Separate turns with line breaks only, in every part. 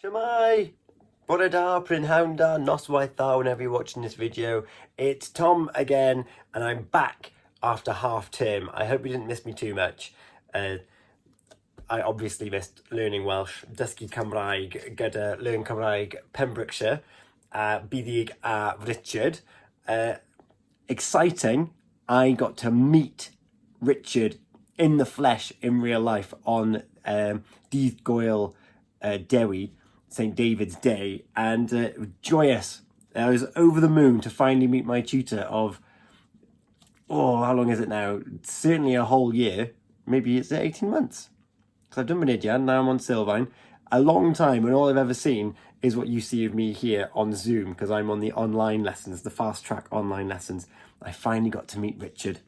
Shemai! Bore da, prynhawn da, noswaith da whenever you're watching this video. It's Tom again, and I'm back after half term. I hope you didn't miss me too much. I obviously missed learning Welsh. Dysgu Cymraeg gyda LearnCymraeg Pembrokeshire. Byddug a Richard. Exciting. I got to meet Richard in the flesh in real life on Dydd Gwyl Dewi, St. David's Day, and joyous. I was over the moon to finally meet my tutor of, how long is it now? Certainly a whole year. Maybe it's 18 months. Because I've done my Ydyn, now I'm on Sylfaen. A long time, and all I've ever seen is what you see of me here on Zoom, because I'm on the online lessons, the fast track online lessons. I finally got to meet Richard.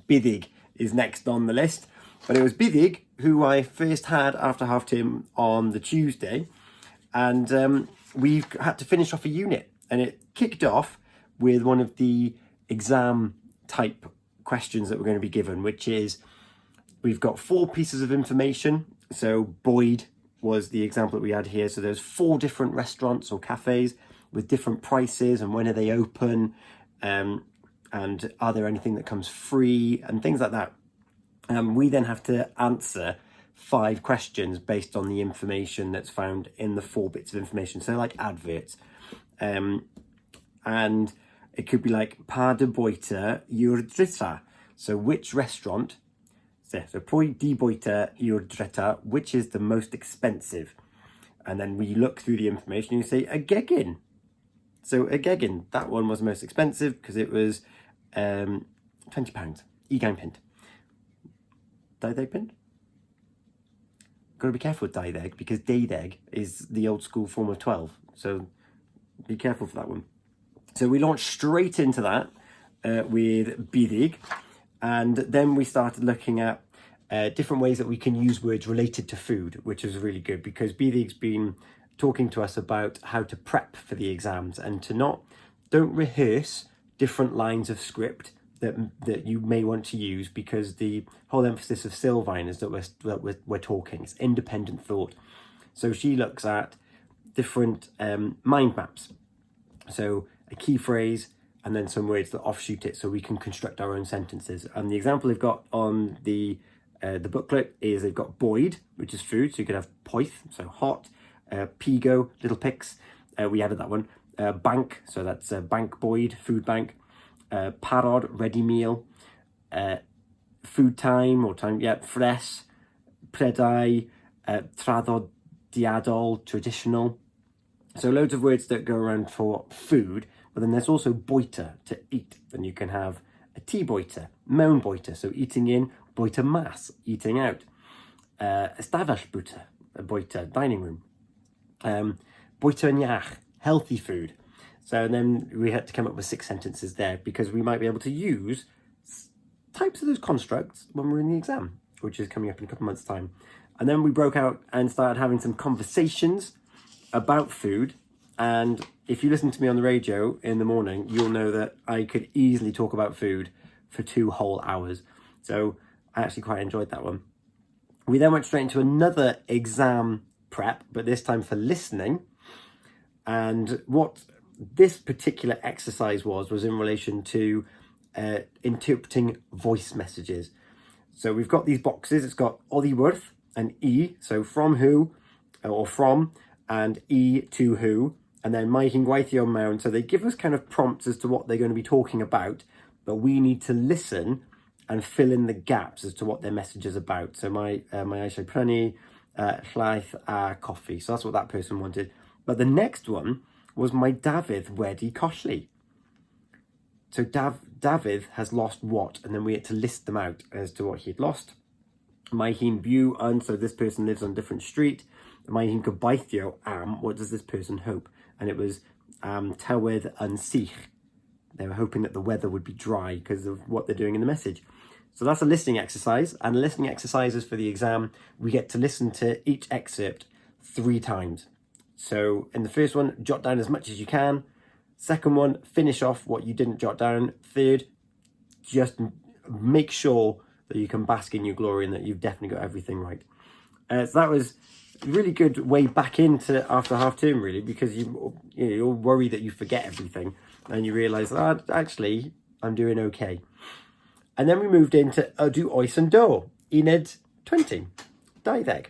Byddug is next on the list, but it was Byddug who I first had after half term on the Tuesday, and we had to finish off a unit, and it kicked off with one of the exam type questions that we're going to be given, which is we've got 4 pieces of information. So Boyd was the example that we had here. So there's 4 different restaurants or cafes with different prices and when are they open, and are there anything that comes free and things like that. We then have to answer 5 questions based on the information that's found in the 4 bits of information. So like adverts, and it could be like pa dy bwyta yw'r drita. So which restaurant, so pwy di bwyta yw'r drita, which is the most expensive. And then we look through the information and you say a gegin. So a gegin, that one was most expensive because it was £20. Ugain pint. 20 pint? Got to be careful with 20 because 10 is the old school form of 12. So be careful for that one. So we launched straight into that with Byddug, and then we started looking at different ways that we can use words related to food, which is really good because Byddug's been talking to us about how to prep for the exams and to don't rehearse different lines of script that you may want to use, because the whole emphasis of Sylfaen is that we're talking, it's independent thought. So she looks at different mind maps. So a key phrase and then some words that offshoot it so we can construct our own sentences. And the example they've got on the booklet is they've got Boyd, which is food, so you could have poeth, so hot, pigo, little pics, we added that one, bank, so that's bank Boyd, food bank, parod, ready meal, food time or time, fres, predau, traddodiadol, traditional. So loads of words that go around for food, but then there's also bwyta, to eat. Then you can have a tea bwyta, mewn bwyta, so eating in, bwyta mas, eating out, ystafell bwyta, dining room, bwyta yn iach, healthy food. So then we had to come up with 6 sentences there because we might be able to use types of those constructs when we're in the exam, which is coming up in a couple of months' time. And then we broke out and started having some conversations about food. And if you listen to me on the radio in the morning, you'll know that I could easily talk about food for 2 whole hours. So I actually quite enjoyed that one. We then went straight into another exam prep, but this time for listening. And what this particular exercise was in relation to interpreting voice messages. So we've got these boxes. It's got oddi wrth and e, so from who or from, and e to who, and then mae hi'n gweithio mewn. So they give us kind of prompts as to what they're going to be talking about, but we need to listen and fill in the gaps as to what their message is about. So mae eisiau prynu llaeth a coffee. So that's what that person wanted. But the next one was mae Dafydd wedi colli. So Dafydd has lost what? And then we had to list them out as to what he'd lost. Mae hi'n byw yn, so this person lives on a different street. Mae hi'n gobeithio am, what does this person hope? And it was tywydd yn sych. They were hoping that the weather would be dry because of what they're doing in the message. So that's a listening exercise, and listening exercises for the exam, we get to listen to each excerpt 3 times. So in the first one, jot down as much as you can. Second one, finish off what you didn't jot down. Third, just make sure that you can bask in your glory and that you've definitely got everything right. So that was really good way back into after half term, really, because you're worried that you forget everything and you realise, actually, I'm doing okay. And then we moved into Ydy Oes yn Do, Uned 20, 20.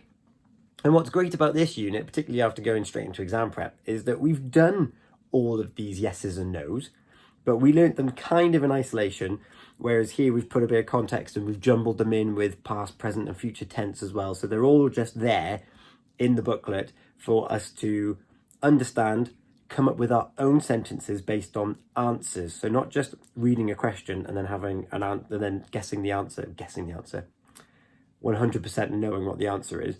And what's great about this unit, particularly after going straight into exam prep, is that we've done all of these yeses and nos, but we learnt them kind of in isolation, whereas here we've put a bit of context and we've jumbled them in with past, present and future tense as well. So they're all just there in the booklet for us to understand, come up with our own sentences based on answers. So not just reading a question and then having an answer, and then guessing the answer, 100% knowing what the answer is.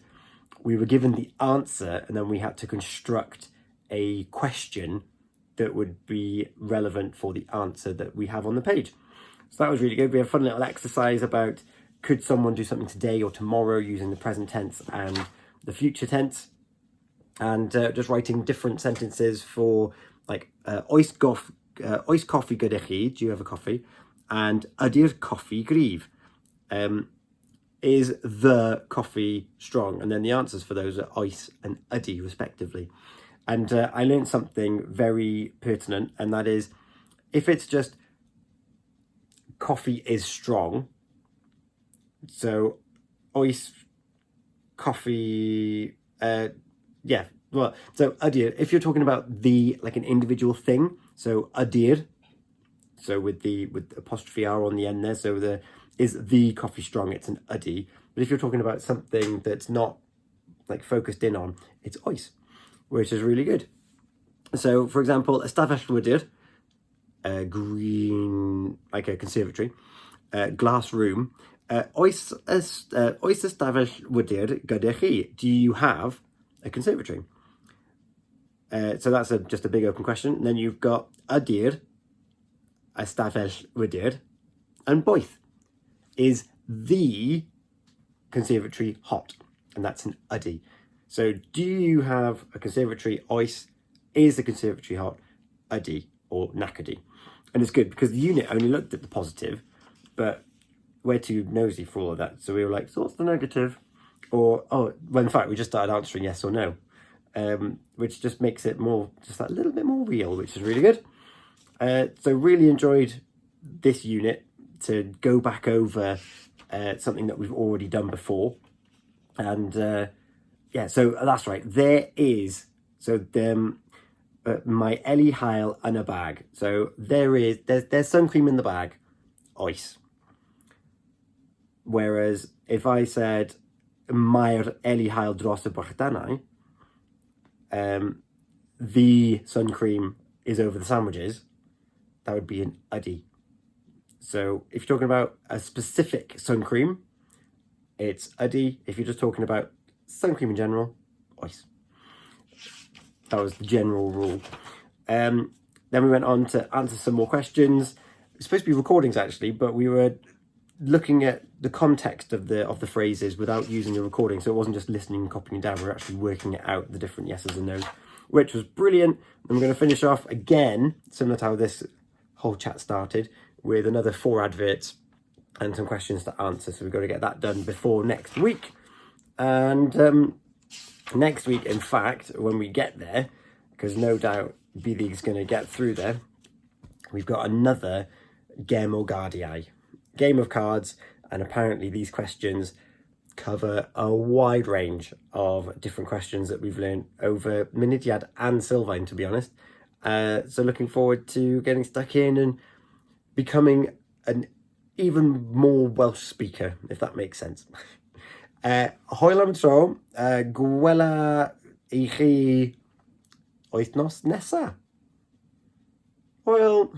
We were given the answer and then we had to construct a question that would be relevant for the answer that we have on the page. So that was really good. We had a fun little exercise about, could someone do something today or tomorrow using the present tense and the future tense, and just writing different sentences for like oes coffee gyda chi, do you have a coffee, and ydy'r coffee gryf, is the coffee strong, and then the answers for those are oes and ydy respectively. And I learned something very pertinent, and that is, if it's just coffee is strong, so oes coffee, so ydy'r, if you're talking about the, like an individual thing, so ydy'r, so with apostrophe R on the end there, so is the coffee strong, it's an ydy. But if you're talking about something that's not like focused in on, it's oes, which is really good. So for example, ystafell wydr, green, like a conservatory, glass room, oes ystafell wydr gyda chi, do you have a conservatory? So that's just a big open question. And then you've got ydy'r ystafell wydr and boeth, is the conservatory hot? And that's an ydy. So do you have a conservatory? Oes, is the conservatory hot? Ydy or nac ydy. And it's good because the unit only looked at the positive, but we're too nosy for all of that. So we were like, so what's the negative? Or, well, in fact, we just started answering yes or no, which just makes it more, just a little bit more real, which is really good. So really enjoyed this unit to go back over something that we've already done before. And yeah, so that's right. There is, so my Ellie Hael in a bag. So there's sun cream in the bag, oes. Whereas if I said mae'r Ellie Hael dros y bochdannau, the sun cream is over the sandwiches, that would be an ydy. So if you're talking about a specific sun cream, it's ydy. If you're just talking about sun cream in general, oes. That was the general rule. Then we went on to answer some more questions. It's supposed to be recordings actually, but we were looking at the context of the phrases without using the recording. So it wasn't just listening and copying down, we were actually working it out, the different yeses and nos, which was brilliant. I'm going to finish off again, similar to how this whole chat started, with another 4 adverts and some questions to answer. So we've got to get that done before next week. And next week, in fact, when we get there, because no doubt Byddig's going to get through there, we've got another Gem o Gardiau, game of cards, and apparently these questions cover a wide range of different questions that we've learned over Mynediad and Sylvain, to be honest. So looking forward to getting stuck in and becoming an even more Welsh speaker, if that makes sense. Hwyl am tro, gwela I chi wythnos nesa. Hwyl.